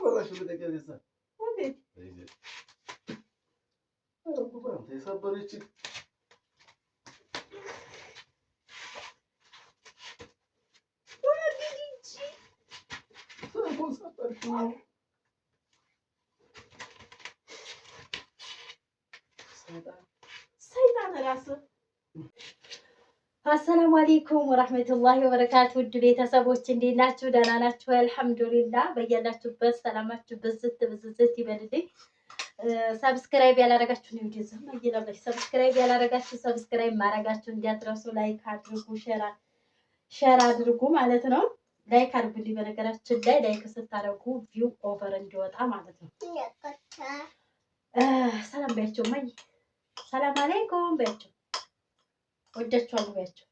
አበራሽ በተገኘ ወዴት አረጉባን ተሰበረች ወዲጂ ሰይጣን ራስ አሰላሙ አለይኩም ወራህመቱላሂ ወበረካቱ። ውድ ቤተሰቦች እንዴት ናችሁ? ደህና ናችሁ? አልሐምዱሊላህ። በያላችሁበት ሰላማችሁ ብዝት ብዝት ይበልልኝ። ሰብስክራይብ ያላረጋችሁ ነው እንደዚህ ማይላበሽ ሰብስክራይብ ያላረጋችሁ ሰብስክራይብ ማረጋችሁ እንዲያትረሱ፣ ላይክ አድርጉ፣ ሼር አድርጉ ማለት ነው። ላይክ አድርጉልኝ። በነገራችን ላይ ላይክ ስታረጉ ቪው ኦቨር እንዲወጣ ማለት ነው። ሰላም በያቸው ማይ ሰላም አለይኩም በያቸው ወዳችኋለሁ በያቸው።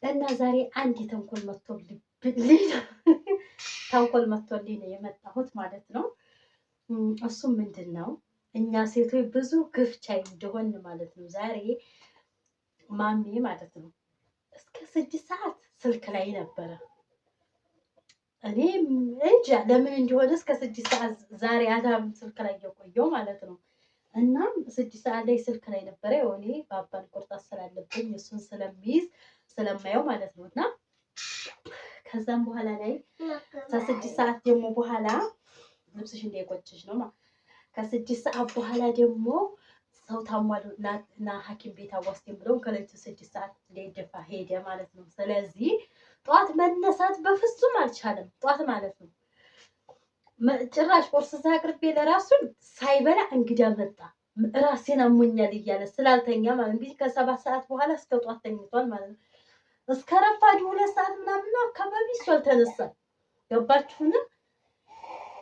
እና ዛሬ አንድ ተንኮል መጥቶልኝ ነው የመጣሁት ማለት ነው። እሱም ምንድነው እኛ ሴቶች ብዙ ግፍ ቻይ እንደሆን ማለት ነው። ዛሬ ማሚ ማለት ነው እስከ 6 ሰዓት ስልክ ላይ ነበረ። እኔ እንጃ ለምን እንደሆነ እስከ 6 ሰዓት ዛሬ አዳም ስልክ ላይ የቆየው ማለት ነው። እና 6 ሰዓት ላይ ስልክ ላይ ነበረ። እኔ ባባን ቁርጣት ስላለብኝ እሱን ስለማየው ማለት ነው። እና ከዛም በኋላ ላይ ከ6 ሰዓት ደግሞ በኋላ ልብስሽ እንዳይቆጭሽ ነው ማለት ከ6 ሰዓት በኋላ ደግሞ ሰው ታሟል እና ሐኪም ቤት አዋስቴን ብለው ከሌሊቱ 6 ሰዓት ሊደፋ ሄደ ማለት ነው። ስለዚህ ጧት መነሳት በፍጹም አልቻለም። ጧት ማለት ነው ጭራሽ ቁርስ አቅርቤ ለራሱ ሳይበላ እንግዳ መጣ። ራሴን አሞኛል እያለ ስላልተኛ ማለት ነው። ከ7 ሰዓት በኋላ እስከ ጧት ተኝቷል ማለት ነው። እስከ ረፋዱ 2 ሰዓት ምናምን አካባቢ እሱ አልተነሳም። ገባችሁን?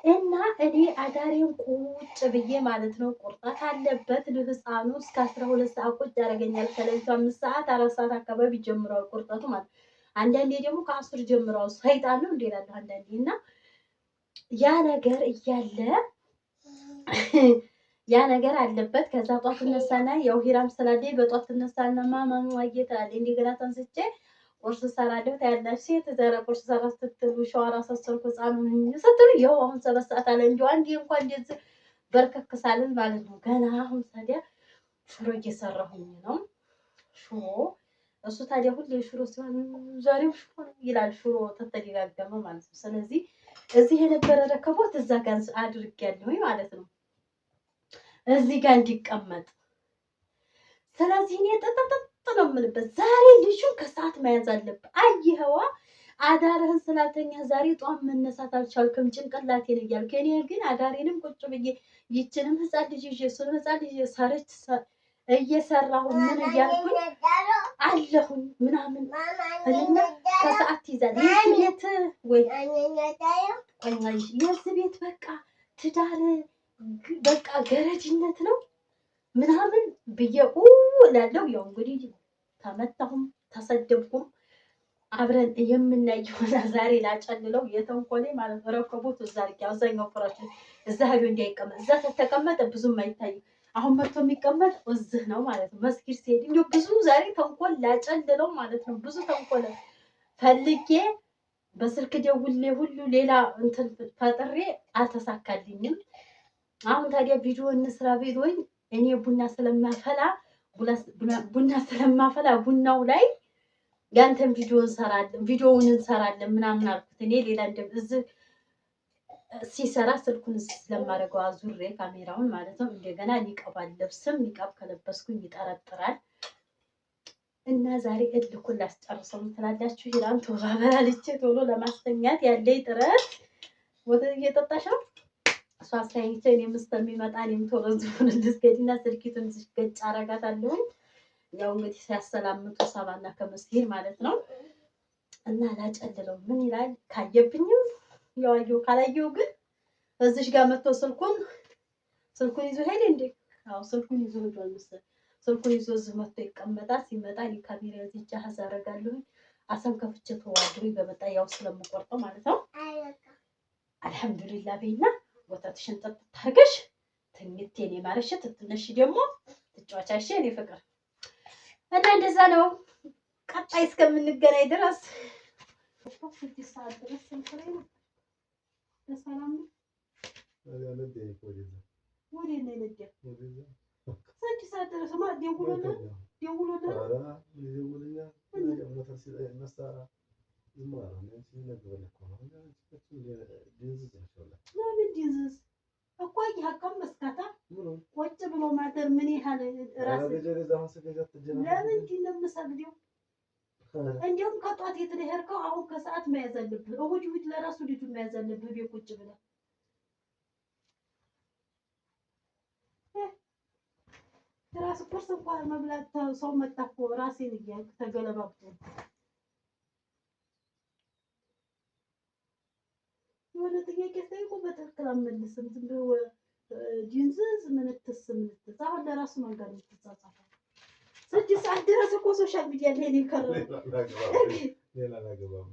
እና እኔ አዳሬን ቁጭ ብዬ ማለት ነው ቁርጣት አለበት ለህፃኑ እስከ 12 ሰዓት ቁጭ ያደርገኛል። ከሌሊቱ 5 ሰዓት 4 ሰዓት አካባቢ ጀምሯል ቁርጣቱ ማለት አንዳንዴ ደግሞ ከ10 ጀምሯል። ሰይጣን ነው እንደላለ አንዳንዴ እና ያ ነገር እያለ ያ ነገር አለበት። ከዛ ጧት ተነሳና ያው ሂራም ስላለኝ በጧት ተነሳና ማማኑ አየታ እንደገና ተንስቼ ቁርስ ሰራለሁ። ታያላችሁ ሴት ዘራ ቁርስ ሰራ ስትሉ ሻወር አሳሰርኩ ህፃኑን ስትሉ ያው አሁን 7 ሰዓት አለ እንጂ አንዴ እንኳን እንደዚህ በርከክ ሳልን ማለት ነው። ገና አሁን ታዲያ ሽሮ እየሰራሁኝ ነው። ሽሮ እሱ ታዲያ ሁሌ ሽሮ ሲሆን ዛሬም ሽሮ ይላል። ሽሮ ተተደጋገመ ማለት ነው። ስለዚህ እዚህ የነበረ ረከቦት እዛ ጋር አድርጌያለሁ ማለት ነው። እዚህ ጋር እንዲቀመጥ። ስለዚህ እኔ ተተተ ነው የምልበት። ዛሬ ልጁን ከሰዓት መያዝ አለብህ። አይኸዋ አዳርህን ስላልተኛ ዛሬ ጧት መነሳት አልቻልክም ጭንቅላቴን እያልክ እኔ ግን አዳሬንም ቁጭ ብዬ ይችንም ህፃን ልጅ ይዤ እሱንም ህፃን ልጅ ሰርች እየሰራሁ ምን እያልኩኝ አለሁኝ ምናምን እና ከሰዓት ይዛል የት ወይ የዚህ ቤት በቃ ትዳር በቃ ገረጅነት ነው ምናምን ብዬው እላለሁ። ያው እንግዲህ ተመታሁም ተሰደብኩም አብረን የምናይ ይሆናል። ዛሬ ላጨልለው የተንኮሌ ማለት ረከቦት እዛ ልክ አብዛኛው ፍራሽ እዛ ሄዶ እንዳይቀመጥ እዛ ተተቀመጠ ብዙም አይታይም። አሁን መጥቶ የሚቀመጥ እዚህ ነው ማለት ነው። መስጊድ ሲሄድ እንደው ብዙ ዛሬ ተንኮል ላጨልለው ማለት ነው። ብዙ ተንኮል ፈልጌ በስልክ ደውሌ ሁሉ ሌላ እንትን ፈጥሬ አልተሳካልኝም። አሁን ታዲያ ቪዲዮ እንስራ ቢሉኝ እኔ ቡና ስለማፈላ ቡናው ላይ ያንተን ቪዲዮውን እንሰራለን ምናምን አልኩት። እኔ ሌላ እንደዚህ ሲሰራ ስልኩን ስለማደርገው አዙሬ ካሜራውን ማለት ነው። እንደገና ኒቃብ አልለብስም። ኒቃብ ከለበስኩኝ ይጠረጥራል። እና ዛሬ እልኩን ላስጨርሰው ትላላችሁ። ይላን ቶሎ አበላልቼ ቶሎ ለማስተኛት ያለኝ ጥረት ወተት እየጠጣሽ ነው። እሷ ሳይንቼ እኔም እስከሚመጣ እኔም ቶሎ ዝሆን ልስገድና ስልኪቱን ዝገጭ አረጋታለሁ። ያው እንግዲህ ሲያሰላምጡ ሰባና ከመስጊድ ማለት ነው። እና ላጨልለው ምን ይላል ካየብኝም ያው ካላየው ግን እዚሽ ጋር መጥቶ ስልኩን ይዞ ሄደ እንዴ? አዎ ስልኩን ይዞ ሄዷል መሰለኝ። ስልኩን ይዞ እዚህ መጥቶ ይቀመጣል። ሲመጣ እኔ ካሜራ ይዤ አዛረጋለሁ። አሰን ከፍቼ ተዋድሪ በመጣ ያው ስለምቆርጠው ማለት ነው። አልሐምዱሊላህ በይና ወተትሽን ጠጥታርገሽ ትንግት የኔ ማረሽ ትትነሽ ደግሞ ትጫዋቻሽ የኔ ፍቅር እና እንደዛ ነው። ቀጣይ እስከምንገናኝ ድረስ ወደ እኔ ነበር ስንት ሰዓት ድረስ ደውሎልህ ለምን ዲዝዝ እኮ ያቀመስካታ ቁጭ ብሎ ማደር ምን ያህል ራስ ለምንድን ነው የምሰግደው? እንዲያውም ከጧት የት ነው የሄድከው? አሁን ከሰዓት መያዝ አለብህ። እሑድ ለራሱ ልጁን መያዝ አለብህ። ቤት ቁጭ ብለህ ራስ ቁርስ እንኳን መብላት ሰው መጣ እኮ ራሴን እያልክ ተገለባብጦ የሆነ ጥያቄ ስጠይቁ በትክክል አትመልስም። ዝም ብሎ ጂንዝዝ ምንትስ አሁን ለራሱ መንገድ የምትጻጻፈው 6 ሰዓት ድረስ እኮ ሶሻል ሚዲያ ላይ ነው የከረመው። ሌላ ላገባም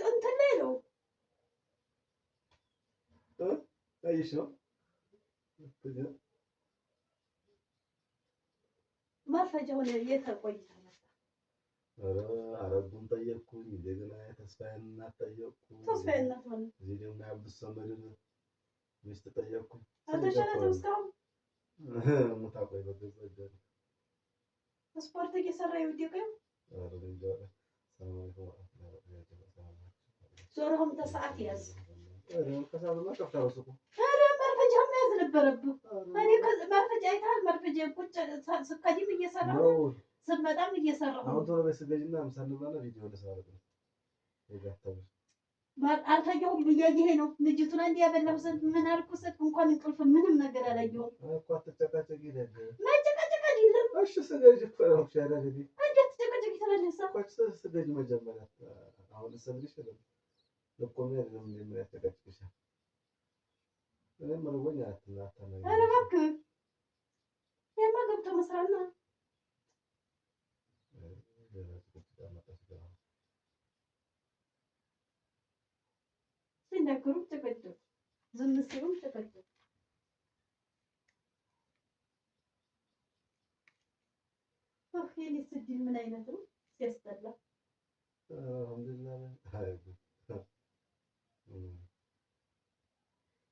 እንትን ላይ ነው መርፈጃውን የተቆይታ አረጉን ጠየቅኩኝ። እንደገና ተስፋዬን እናት ጠየቅኩ። ተስፋዬን እናት ማለት እዚህ ደግሞ የአብዱስ ሰመድን ሚስት ጠየቅኩኝ። አልተሻላትም እስካሁን ሙታ ቆይ በገዛ ስፖርት እየሰራ ይወደቀው ዞሮም ተሰዓት ያዝ ከሰዓትማ ከፍታለሁ እኮ መርፈጃ መያዝ ነበረብህ። እኔ መርፈጃ አይተሃል? መርፈጃ ቁጭ ስከዲም እየሰራሁ ነው ስመጣም እየሰራሁ ነው። አሁን ቶሎ በይ ስገጂና ምሳ እንብላና ቪዲዮ ልሰራ ነው። አልተኛሁም እያየኸኝ ነው። ልጅቱን አንዴ ያበላሁ ዘንድ ምን አልኩ ስል እንኳን እንቅልፍ ምንም ነገር አላየሁም እኮ። አትጨቃጨቂ መጨቃጨቅ አይደለም። እሺ ስገጂ እኮ ነው ያላለኝ። እንዴት ትጨቃጨቂ ትላለህ? እኮ ስገጂ መጀመሪያ አሁን ልሰግድሽ እኮ ነው አይደለም እንደሚያጨቃጭቅሻል። እኔም መርቦኝ አትናታና ኧረ እባክህ የማ ገብተህ መስራትና ሲናገሩም ጨቀጨቅ ዝም ሲሉም ጨቀጨቅ። የኔስ እድል ምን አይነት ነው ሲያስጠላ።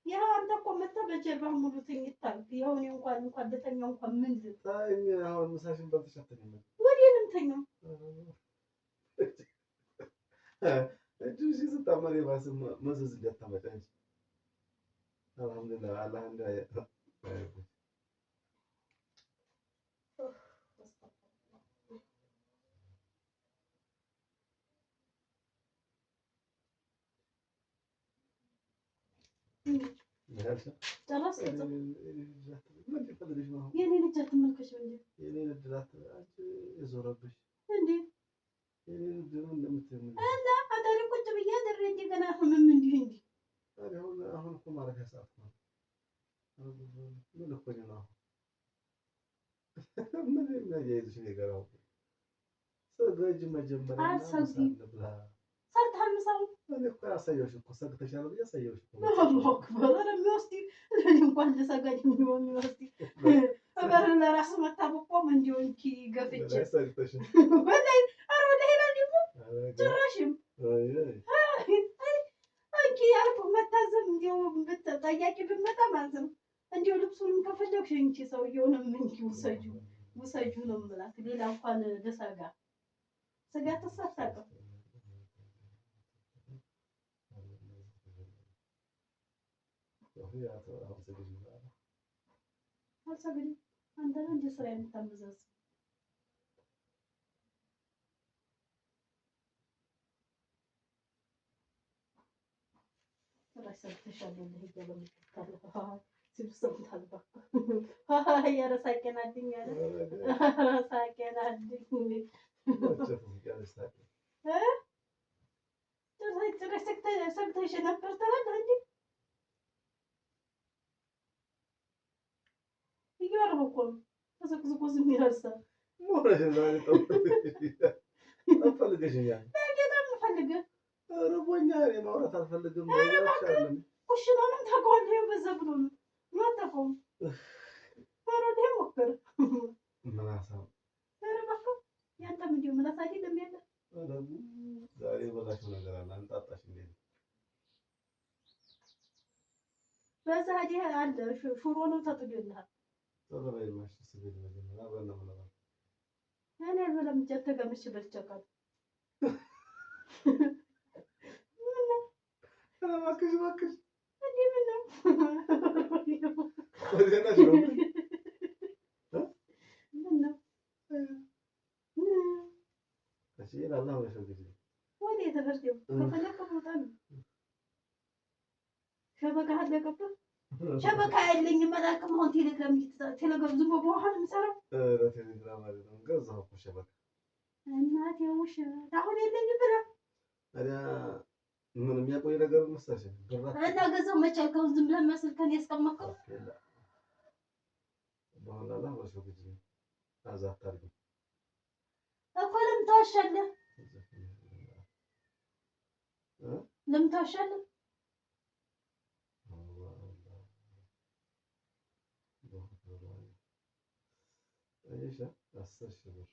ያው አንተ እኮ መተህ በጀርባህ ሙሉ ትኝታል። ያው እኔ እንኳን ልተኛ እንኳን ምን ልታይ አሁን ምሳሽን በልተሽ አትተኛም? ወዲያንም ተኛው እጁሽ ስታመሪ ባስ መዘዝ እንዳታመጣ እንጂ አልሐምዱሊላህ አላህ እንዳይ የኔ ልጅ አትመልከሽ እንጂ የኔ ልጅ የዞረብሽ እንዴ እና አዳሪ ቁጭ ብዬ አደረ እንደገና አሁንም እንዲህ እንጂ አሁን እኮ ማረፊያ ሰዓት ነው። ምን እኮ ነው ምን የሚያያይዝሽ ነገር አሁን ሰገጅ መጀመሪያ አልሰግድም ሰርተሃል ምሳው እኔ እኮ ያሳየሁሽ እኮ ሰግተሻል ብዬ ያሳየሁሽ እኮ ኧረ የሚወስድ እንኳን ልሰገድ የሚወስድ በር ለራሱ መታበቆም እንዲሁ እንኪ ገፍቼ ወላሂ ኧረ ወደ ሄላ ደግሞ ጭራሽም እንኪ ያልኩ መታዘብ እንዲሁ ጠያቂ ብመጣ ማለት ነው። እንዲሁ ልብሱንም ከፈለግሽ እንኪ ሰውየውንም እንኪ ውሰጁ ነው የምላት። ሌላ እንኳን ልሰጋ ስጋ ተሳታቀም አልሰግድም። አንተ ነው እንጂ ስራ የምታመዛዝ ራስ ሰጥተሻለሁ ለይያለው ተካለ ሲብሰም ታልባ ያረሳቀናድኝ አለ ራሳቀናድኝ ሰግተሽ ነበር ትላለህ እንዴ? እያወራሁ እኮ ነው። ተዘቅዝቆ ዝም ይላል። ሞረሽ ዛሬ ጠፋልገሽኛል። እንዴት አልፈልግህ? ርቦኛል። ማውራት አልፈልግም። ኩሽናውንም ታውቀዋለህ። በዛ ብሎ ነው በዛ ዲህ አንድ ሽሮ ነው ተጥዶልሃል። ተበላይ ማሽ ስቢል ነው አበና ነው እኔ ብለም ተገምሽ በልጨቃል እባክሽ እባክሽ እንዴ ምን ነው ወደና ሽሮ ምን ነው እሺ አላህ ወሰግጂ ወዴ ተፈርደው ከፈለከ ቦታ ነው ሸበካ አለቀብህ ሸበካ ያለኝ መላክም አሁን ቴሌግራም ዝም ብሎ በኋላ የምሰራው ቴሌግራም አይደለም ገዛሁ እኮ ሸበካ እናቴ ውሸት አሁን የለኝ ብላ ታዲያ ምን የሚያቆይ ነገር መሰለሽ እና ገዛው መቻልከው ዝም ብለህ መስልከን ያስቀመጥከው በኋላ ወሰግጂ አዛት አድርጊ እኮ ለምን ታሻለህ ለምን ታሻለህ ايش 10 شهور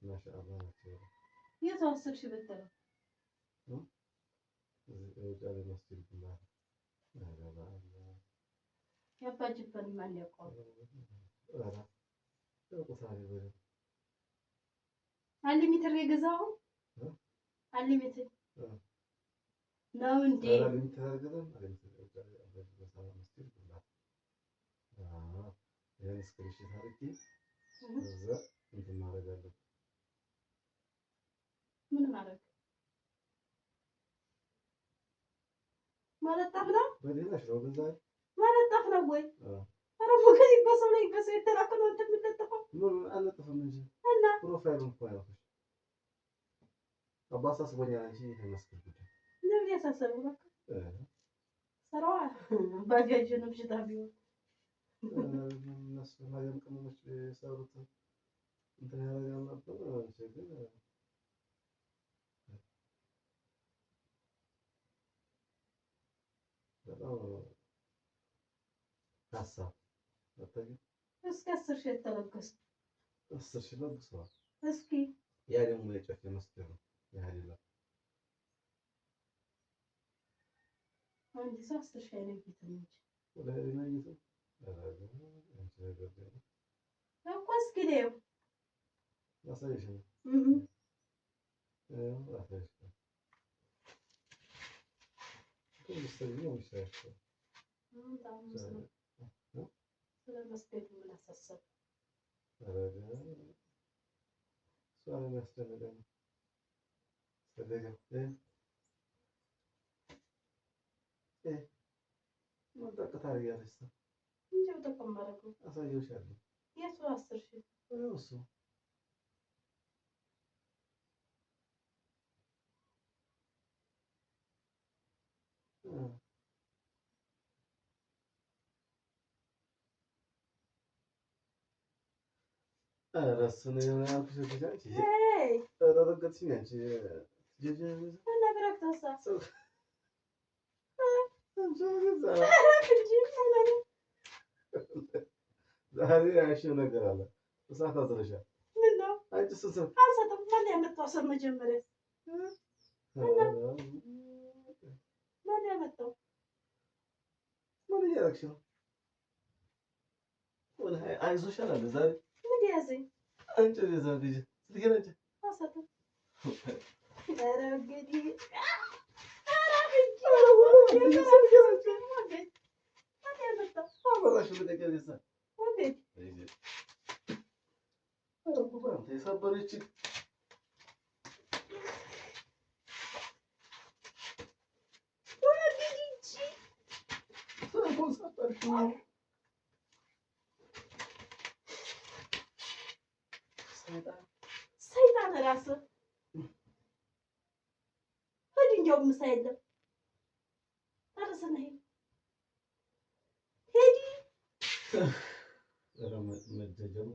ما شاء الله كثير يتوصل شي بالدرب رجال المسجد بالله لا لا لا يبقى جبن ما يقول لا قصاري بره علي متر يجزاهم علي متر ነው እንዴ علي متر يجزاهم علي متر رجال المسجد بالله يعني سكريشت هاركي እዛ እንትን ማድረግ አለብን ምን ማድረግ ማለጣፍ ነው በሌላሽ ነው በዛ ማለጣፍ ነው ወይ አረሙ ከዚህ በሰው የተላከው እንትን የምትጠፋው ምን አለጥፍም እንጂ እና ፕሮፋይሉን እኮ ያልኩሽ አባሳ ስቦኛ እንጂ ተመስክር ጉዳይ ነው ያሳሰበው በቃ ሰራዋ ባጃጅ ነው ብቻ ቢሆን እነሱ ማየም ቅመሞች የሰሩት እንትን ያደርጋል ነበር ግን በጣም ሀሳብ እስኪ 10 ሺህ ተለገስ 10 ሺህ ለግሰዋል እስኪ ያ ደግሞ የጨፍ መስከረ ያህልላ አንድ 10 ሺህ አይነግት እንጂ ወደ አይነግት እኮ እስኪ ነው ያሳይሽ አሳይሽ ስለዚህ ነው የሚሻለው ስለመስገድ ምን አሳሰብ አረጋ ሰው ያስተምረን ስለዚህ ማጣቀ ታሪያለሽ እንዴው ተቀመረኩ አሳየውሻለሁ የሱ 10 ሺህ እሱ እረሱን ያልኩሽ ልጅ ተረጋግጥሽ ነች እና ብራክታሳ ዛሬ ያልሽው ነገር አለ እሳት አዝረሻል ምን ነው አንቺ ስንት አልሰጠም ማን ያመጣው ሰው መጀመሪያ ማን ያመጣው ምን እያደረግሽ ነው ወላሂ አይዞሽ አላለ ዛሬ ምን ያዘኝ አንቺ ለዛሬ ልጅ ትገናኝ አልሰጠም ኧረ እንግዲህ የሰበረች ሰይጣን እራስህ ሂድ እንዲያውም ምሳ የለም አረሰናይ ሄዲ መደጀሩ